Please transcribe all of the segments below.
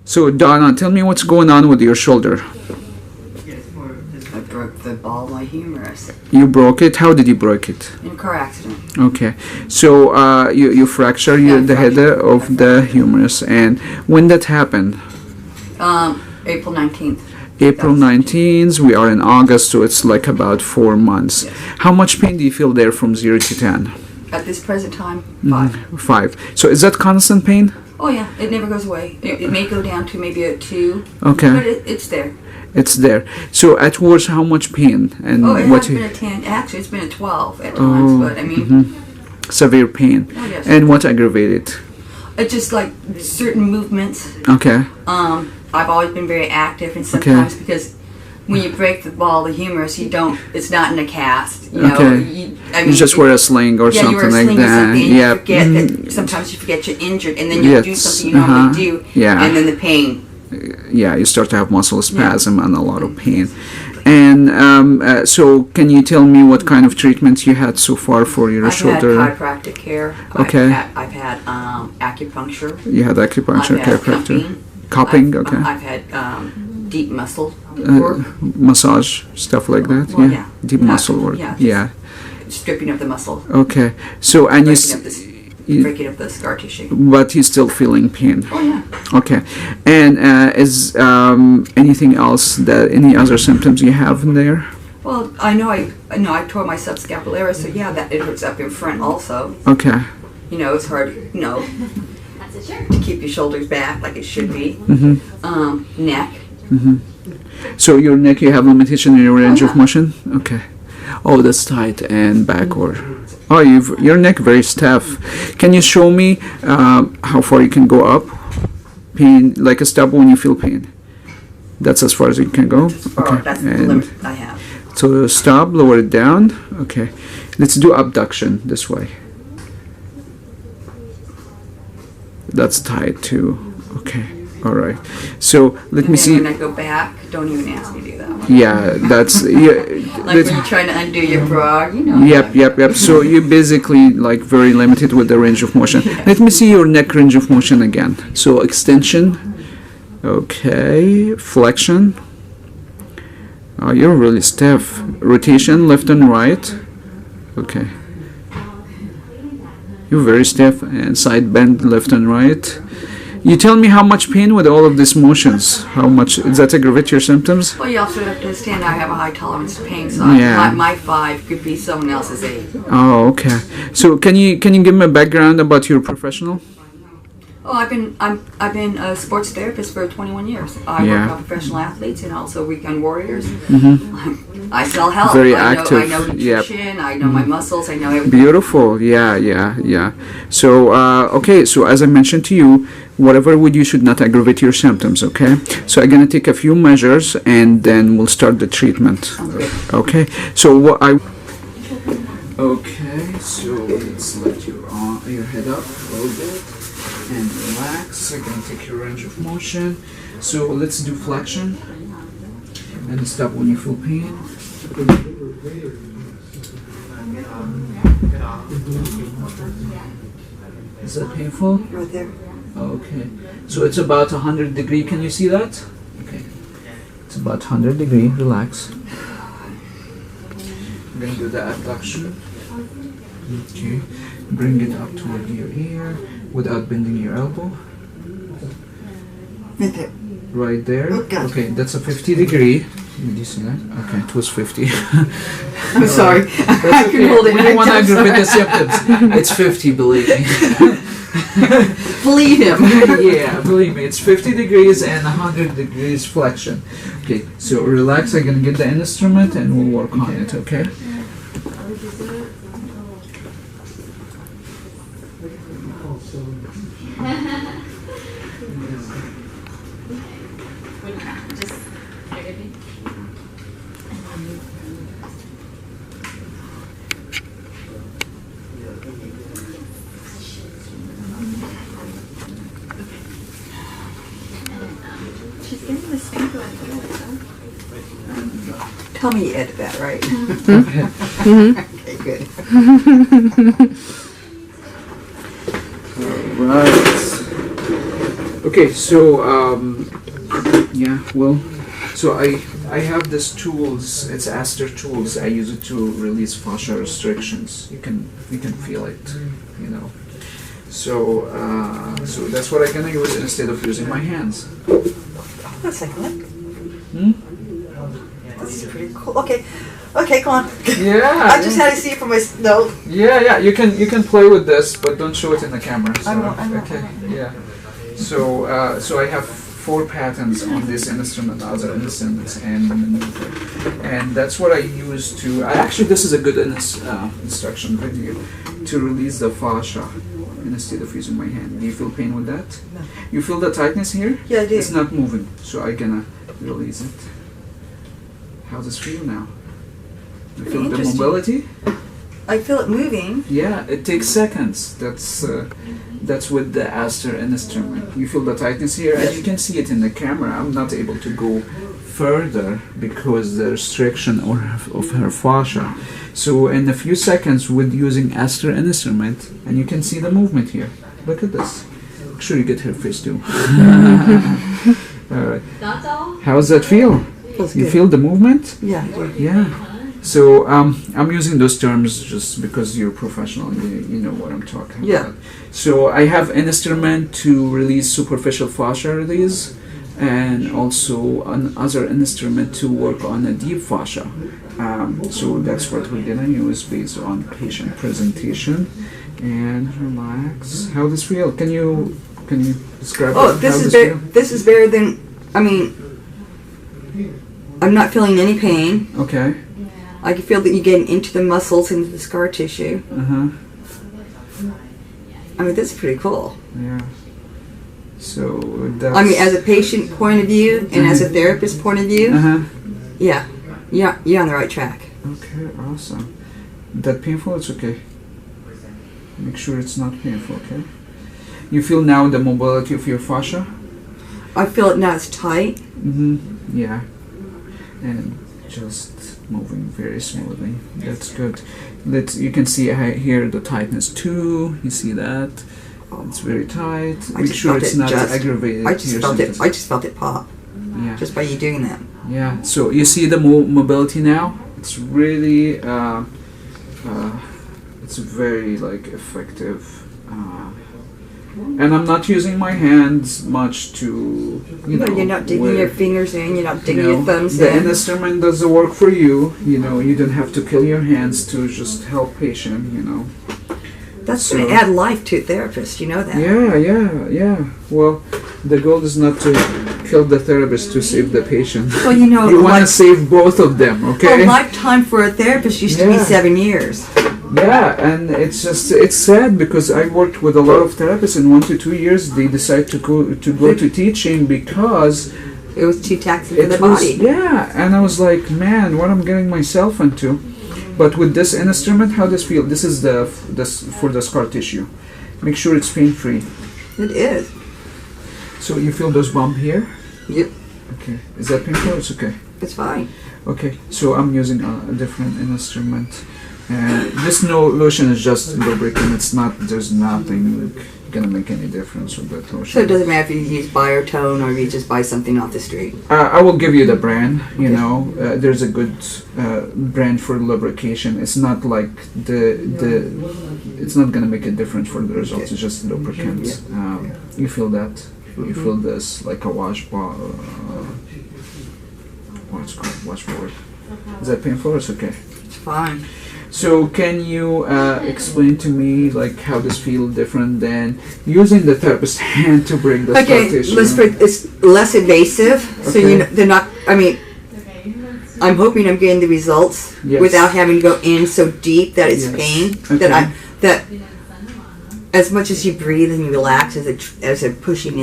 So Donna, tell me what's going on with your shoulder. I broke the ball of my humerus You broke it? How did you break it? in a car accident. Okay. So you fractured the head of the humerus, and when that happened? April 19th. April 19th, we are in August, so it's like about 4 months. Yes. How much pain do you feel there from 0 to 10? At this present time, 5. 5. So is that constant pain? Oh yeah, it never goes away. It may go down to maybe a 2, Okay. but it's there. It's there. So at worst, how much pain? And Oh, it what has been a 10. Actually, it's been a 12 at times, but I mean, severe pain? oh yes. And what aggravated? It's just like certain movements. Okay. I've always been very active, and sometimes because when you break the ball of the humerus, you don't. It's not in a cast. You know, Okay. You just wear a sling or yeah, you wear something a sling like or that. something. Yeah. You forget that sometimes you forget you're injured, and then you do Yes. something you normally do, Yeah. and then the pain. Yeah, you start to have muscle spasm and a lot of pain. And so, can you tell me what kind of treatments you had so far for your shoulder? I've had chiropractic care. Okay. I've had acupuncture. You had acupuncture, I've had chiropractor, cupping. Okay. I've had deep muscle Uh, work, massage, stuff like that. Well, yeah. yeah. Deep Yeah, muscle work. yeah, just- Yeah. stripping of the muscle, Okay. So, and breaking up the scar tissue. but you're still feeling pain. Oh yeah. Okay. And is anything else that any other symptoms you have in there? Well, I know I tore my subscapularis, so yeah, that it hurts up in front also. Okay. You know, it's hard, to keep your shoulders back like it should be. Neck. So your neck, you have limitation in your range of yeah. motion? Okay. Oh, that's tight and backward. Oh, your neck very stiff. Can you show me how far you can go up? Pain, like a step when you feel pain. That's as far as you can go? That's the And limit I have. so stop, lower it down. Okay. Let's do abduction this way. That's tight too. Okay. All right. So let me see. When I go back, don't even ask me to do that one. Yeah, that's yeah. Like when you're trying to undo your bra, Yep. So you're basically like very limited with the range of motion. Let me see your neck range of motion again. So extension. Okay. Flexion. Oh, you're really stiff. Rotation, left and right. Okay. You're very stiff. And side bend, left and right. You tell me how much pain with all of these motions. How much does that aggravate your symptoms? Well, you also have to understand I have a high tolerance to pain, so Yeah. my 5 could be someone else's 8. Oh, okay. So can you give me a background about your professional? Oh, I've been a sports therapist for 21 years. I Yeah. work on professional athletes and also weekend warriors. I sell health. Very I active. know Yep. nutrition. I know my muscles. I know everything. Beautiful. Yeah. So, okay. So as I mentioned to you, whatever would you should not aggravate your symptoms. Okay. So I'm gonna take a few measures and then we'll start the treatment. Sounds good. Okay. So what I. Okay. So let's let your head up a little bit and relax. I'm gonna take your range of motion. So let's do flexion and stop when you feel pain. Is that painful? Right there. Okay. So it's about 100 degree. Can you see that? Okay. It's about 100 degree. Relax. I'm going to do the abduction. Okay. Bring it up toward your ear without bending your elbow. Right there. Right there. Okay. Okay, that's a 50 degree. Did you see that? Okay, it was 50. I'm sorry. I can hold it. We don't want to aggravate the symptoms. It's 50, believe me. Believe him. Yeah, believe me, it's 50 degrees and 100 degrees flexion. Okay, so relax. I'm gonna get the instrument and we'll work on it. Okay. She's getting the same going Tell me you edit that, right? Okay, good. Right. Okay, so yeah, well, so I have this tools. It's ASTR tools. I use it to release fascia restrictions. You can feel it, you know. So so that's what I'm gonna use instead of using my hands. That's like what? Hmm? This is pretty cool. Okay, okay, come on. Yeah. I just had to see it for my no. Yeah. You can play with this, but don't show it in the camera. So, I won't. Okay. Yeah. So so I have 4 patterns on this instrument, other instruments, and that's what I use to. Actually, this is a good instruction video to release the fascia instead of using my hand. Do you feel pain with that? No. You feel the tightness here? Yeah, I do. It's not moving, so I'm gonna release it. How does it feel now? You Pretty feel the interesting. mobility? I feel it moving. Yeah, it takes seconds. That's with the ASTR instrument. You feel the tightness here, and you can see it in the camera. I'm not able to go further because the restriction of her fascia. So in a few seconds, with using ASTR instrument, and you can see the movement here. Look at this. Make sure you get her face too. All right. How's that feel? Feels You good. feel the movement? Yeah, I do. Yeah. So I'm using those terms just because you're professional. You know what I'm talking Yeah. about. So I have an instrument to release superficial fascia release, and also another instrument to work on a deep fascia. So that's what we're gonna use based on patient presentation. And relax. How does this feel? Can you describe? Oh, how this is feel? this is better than. I mean, I'm not feeling any pain. Okay. I can feel that you're getting into the muscles, into the scar tissue. Uh-huh. I mean, that's pretty cool. Yeah. So that's. I mean, as a patient point of view and as a therapist point of view, Uh-huh. yeah, you're on the right track. Okay, awesome. That painful? It's okay. Make sure it's not painful, okay? You feel now the mobility of your fascia? I feel it now. It's tight. Mm-hmm. Yeah. And just moving very smoothly. That's good. You can see here the tightness too. You see that? It's very tight. I Make just sure felt it's it not just- aggravated. I just your felt symptoms. it. I just felt it pop Yeah. just by you doing that. Yeah. So you see the mobility now? It's really it's very like effective. And I'm not using my hands much to, you know. You're not digging your fingers in. You're not digging you know, your thumbs the in. instrument does the work for you. You know, you don't have to kill your hands to just help patient. You know. That's going to add life to a therapist. You know that. Yeah. Well, the goal is not to kill the therapist to save the patient. Well, you know, You want to save both of them, okay? a lifetime for a therapist used to be Yeah. 7 years. Yeah, and it's sad because I worked with a lot of therapists. In 1 to 2 years, they decide to go to teaching because It was too taxing for it the was, body. yeah. And I was like, man, what I'm getting myself into. But with this instrument, how does feel? This is this for the scar tissue. Make sure it's pain free. It is. So you feel those bump here? Yep. Okay. Is that painful? It's okay. It's fine. Okay. So I'm using a different instrument. And this lotion is just lubricant. It's not. There's nothing gonna make any difference with that lotion. So it doesn't matter if you use Biotone or you just buy something off the street. I will give you the brand. You know, there's a good brand for lubrication. It's not like the. It's not gonna make a difference for the results. It's just lubricant. You feel that? You feel this like a what's called washboard. Is that painful or it's okay? It's fine. So can you explain to me like how this feels different than using the therapist's hand to break the scar Okay, tissue? it's less invasive. So Okay. you know, they're not. I mean, I'm hoping I'm getting the results Yes. without having to go in so deep that it's Yes. pain. Okay. That as much as you breathe and you relax, as it pushing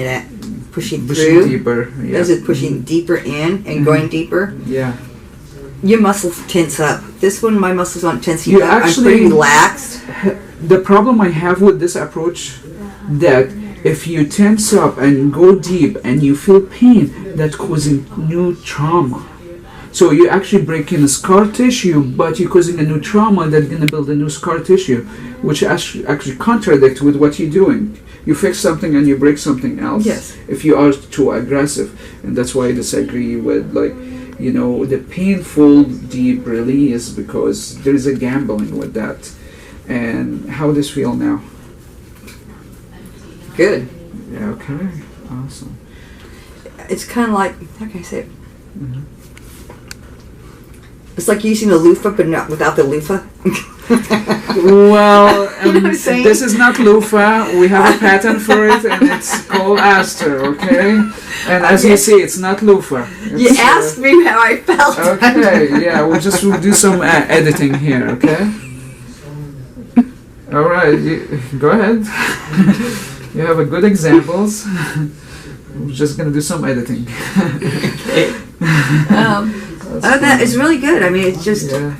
Pushing through, deeper. Yeah. as it pushing deeper in and going deeper, Yeah. your muscles tense up. This one, my muscles aren't tensing You up. I'm actually- pretty relaxed. The problem I have with this approach that if you tense up and go deep and you feel pain, that's causing new trauma. So you're actually breaking scar tissue, but you're causing a new trauma that's going to build a new scar tissue, which actually contradicts with what you're doing. You fix something and you break something else. Yes. If you are too aggressive, and that's why I disagree with the painful deep release, because there is a gambling with that. And how does feel now? Good. Yeah. Okay. Awesome. It's kind of like, how can I say it? Mhm. It's like using a loofah, but not without the loofah. Well, You know what I'm saying? this is not loofah. We have a patent for it, and it's called ASTR. Okay. And as you see, it's not loofah. You It's, asked me how I felt. Okay, yeah, we'll do some editing here, okay? All right, go ahead. You have a good examples. We're just gonna do some editing. That is really good. I mean, it's just, Yeah,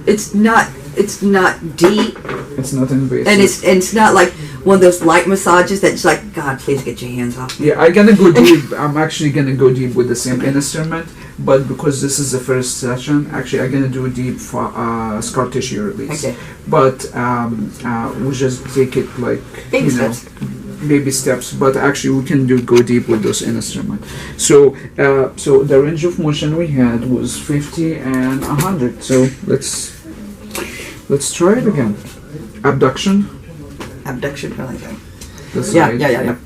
it's not deep, it's not invasive. and it's not like one of those light massages that's like, God, please get your hands off me. Yeah, I'm gonna go deep. I'm actually gonna go deep with the same instrument, but because this is the first session, actually I'm gonna do a deep scar tissue release. Okay. But we just take it like Baby steps. baby steps. But actually we can go deep with those instruments. So so the range of motion we had was 50 and 100. So let's try it again. Abduction. Abduction, kind of thing. This Yeah, side. yeah.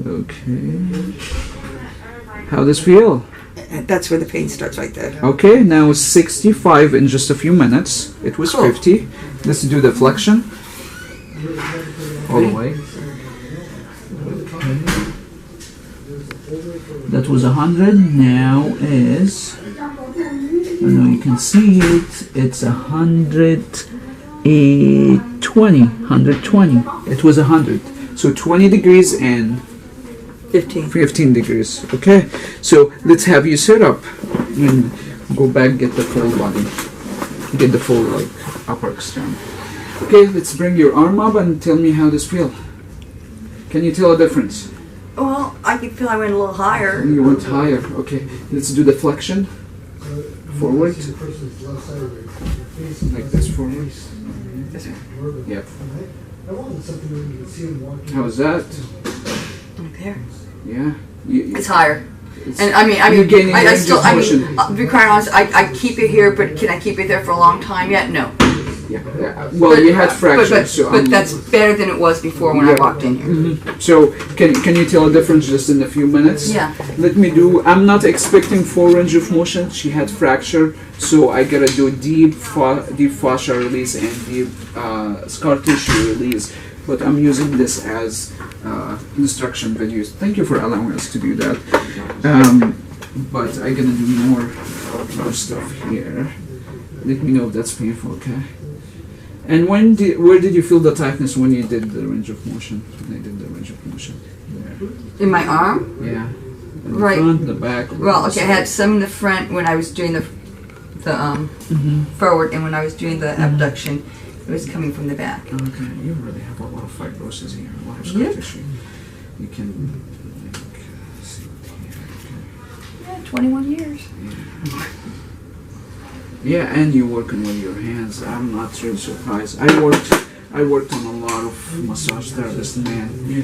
Okay. How does feel? That's where the pain starts, right there. Okay, now it's 65 in just a few minutes. It was Cool. 50. Let's do the flexion. All the way. Okay. That was 100. Now is, I don't know, you can see it. It's 120. It was 100. So 20 degrees and 15 degrees. Okay, so let's have you sit up and go back, get the full body, get the full upper extremity. Okay, let's bring your arm up and tell me how this feel. Can you tell a difference? Well, I could feel I went a little higher. You went higher. Okay, let's do the flexion. Forward. Like this forward. Yep. How's that? Right there. Yeah. It's higher. It's- And I mean, You're gaining I range still, of I motion. mean, to be quite honest, I keep it here, but can I keep it there for a long time yet? No. Yeah. Well, you had fractures, but so that's better than it was before when I Yeah. walked in here. So can you tell a difference just in a few minutes? Yeah. Let me do. I'm not expecting full range of motion. She had fracture, so I gotta do deep fascia release and deep scar tissue release. But I'm using this as instruction videos. Thank you for allowing us to do that. But I'm gonna do more stuff here. Let me know if that's painful, okay? And where did you feel the tightness when you did the range of motion? When I did the range of motion. There. In my arm? Yeah. In the Right. front, the back. Well, okay, I had some in the front when I was doing the forward, and when I was doing the abduction, it was coming from the back. Okay, you really have a lot of fibrosis here, a lot of scar Yep. tissue. You can see it here. Yeah, 21 years. Yeah, and you're working with your hands. I'm not really surprised. I worked on a lot of massage therapists, man. You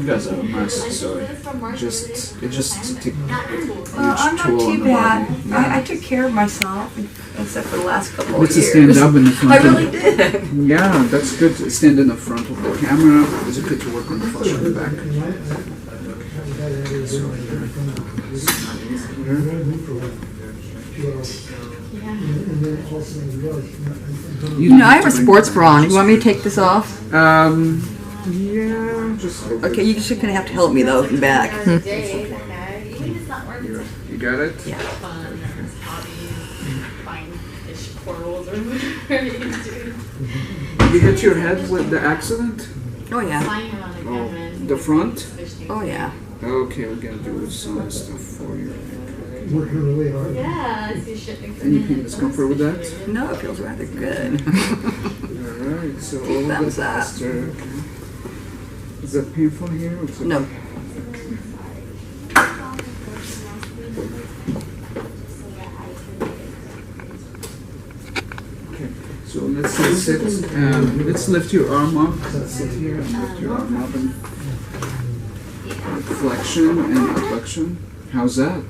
guys are a mess. So it just take I'm huge not toll on too the bad. body. I took care of myself, except for the last couple of Let's years. stand up in the front. I of- really did. Yeah, that's good. Stand in the front of the camera. It's good to work on the fascia in the back. You know, I have a sports bra on. You want me to take this off? Yeah, just Okay, you're just gonna have to help me though in the back. You got it? Yeah. You hit your head with the accident? Oh yeah. Oh, the front? Oh yeah. Okay, we're gonna do some stuff for you. Working really hard. Yeah, it's your shit. Any pain discomfort with that? No, it feels rather good. Alright, so all of Thumbs the up. faster. Is that painful here? Or is it- No. So let's sit. Let's lift your arm up. Let's sit here and lift your arm up and flexion and abduction. How's that?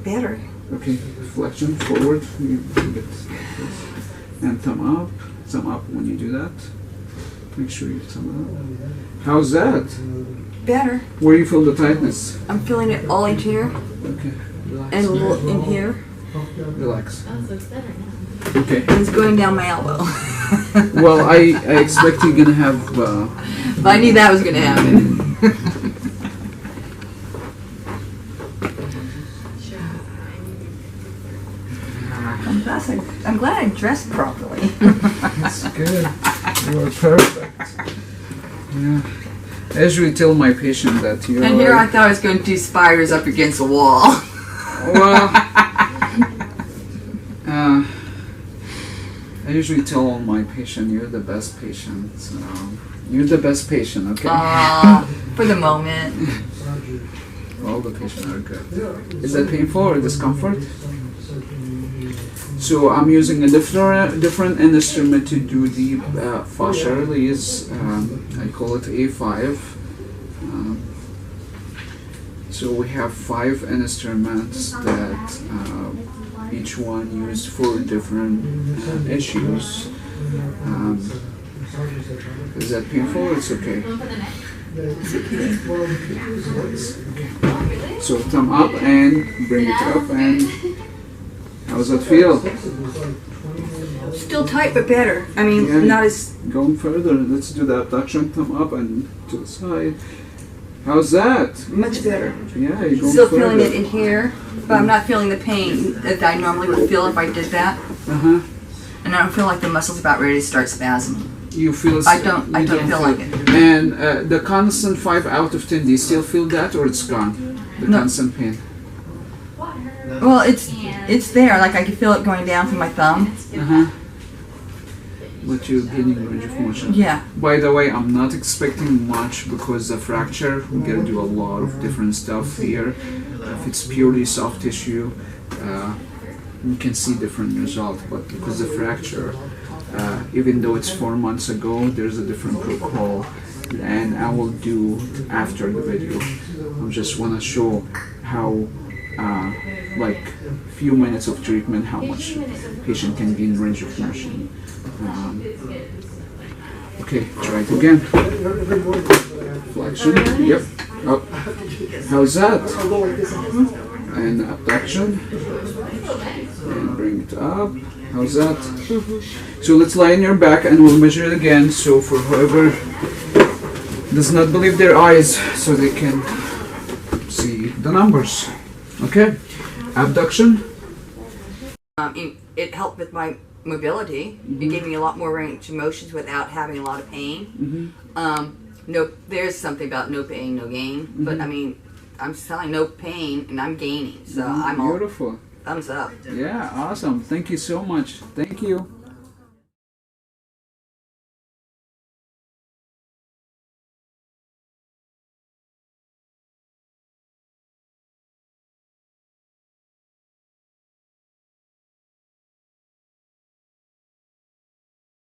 Better. Okay, flexion forward. You get this. And thumb up when you do that. Make sure you thumb up. How's that? Better. Where you feel the tightness? I'm feeling it all in here Okay, relax. and a little in here. Relax. Oh, so it's better now. Okay. And it's going down my elbow. Well, I expect you're gonna have. But I knew that was going to happen. I'm glad I dressed properly. That's good. You are perfect. Yeah. I usually tell my patient that you. And here I thought I was going to do spiders up against the wall. Well, I usually tell all my patient, you're the best patient. So you're the best patient, okay? For the moment. All the patients are good. Is that painful or discomfort? So I'm using a different instrument to do the fascia release. I call it A5. So we have 5 instruments that each one used for different issues. Is that painful? It's okay. So thumb up and bring it up, and how does that feel? Still tight, but better. I mean, Yeah. not as... Going further, let's do the abduction, thumb up and to the side. How's that? Much better. Yeah, you're going Still further. feeling it in here, but I'm not feeling the pain that I normally would feel if I did that. Uh-huh. And I don't feel like the muscle's about ready to start spasming. You feel I don't feel like it. And the constant 5 out of 10, do you still feel that or it's gone? The No. constant pain? Well, it's there. Like I can feel it going down from my thumb. Uh-huh. But you're gaining range of motion. Yeah. By the way, I'm not expecting much because the fracture, we gotta do a lot of different stuff here. If it's purely soft tissue, you can see different result. But because the fracture, even though it's 4 months ago, there's a different protocol, and I will do after the video. I just wanna show how, like, few minutes of treatment, how much patient can gain range of motion. Okay, try it again. Flexion, yep, up. How's that? And abduction. And bring it up. How's that? So let's lie on your back and we'll measure it again. So for whoever does not believe their eyes, so they can see the numbers. Okay, abduction. It helped with my mobility. It gave me a lot more range of motions without having a lot of pain. No, there's something about no pain, no gain. But I mean, I'm telling no pain and I'm gaining. So I'm all Beautiful. thumbs up. Yeah, awesome. Thank you so much. Thank you.